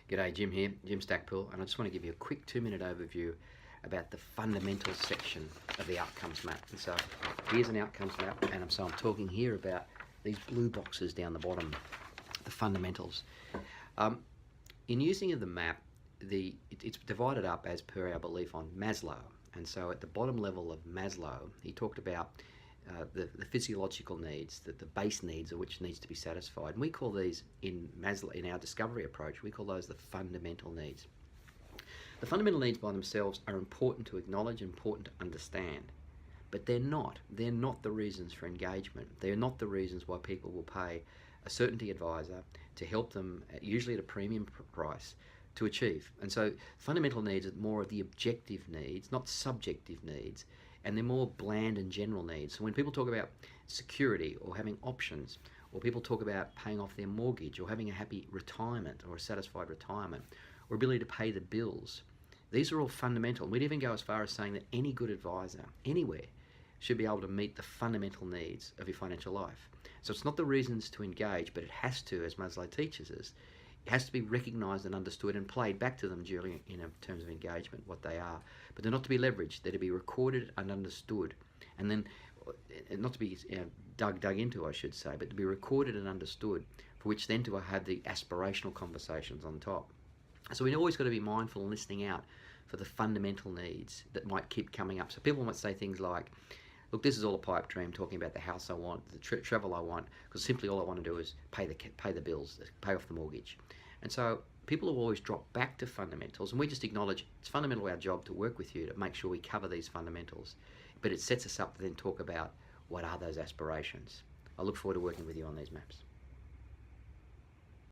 G'day, Jim here, Jim Stackpool, and I just want to give you a quick 2-minute overview about the fundamentals section of the outcomes map. And so here's an outcomes map, and I'm talking here about these blue boxes down the bottom, the fundamentals. In using of the map, it's divided up as per our belief on Maslow. And so at the bottom level of Maslow, he talked about the physiological needs, the base needs of which needs to be satisfied. And we call these in Maslow, in our discovery approach, we call those the fundamental needs. The fundamental needs by themselves are important to acknowledge, important to understand, but they're not the reasons for engagement. They're not the reasons why people will pay a certainty advisor to help them, usually at a premium price, to achieve. And so fundamental needs are more of the objective needs, not subjective needs, and they're more bland and general needs. So when people talk about security or having options, or people talk about paying off their mortgage or having a happy retirement or a satisfied retirement or ability to pay the bills, these are all fundamental. We'd even go as far as saying that any good advisor anywhere should be able to meet the fundamental needs of your financial life. So it's not the reasons to engage, but it has to, as Maslow teaches us, it has to be recognised and understood and played back to them during, in terms of engagement, what they are. But they're not to be leveraged. They're to be recorded and understood, and then not to be dug into, I should say, but to be recorded and understood, for which then to have the aspirational conversations on top. So we've always got to be mindful and listening out for the fundamental needs that might keep coming up. So people might say things like, look, this is all a pipe dream, talking about the house I want, the travel I want, because simply all I want to do is pay the bills, pay off the mortgage. And so people will always drop back to fundamentals, and we just acknowledge it's fundamental our job to work with you to make sure we cover these fundamentals. But it sets us up to then talk about what are those aspirations. I look forward to working with you on these maps.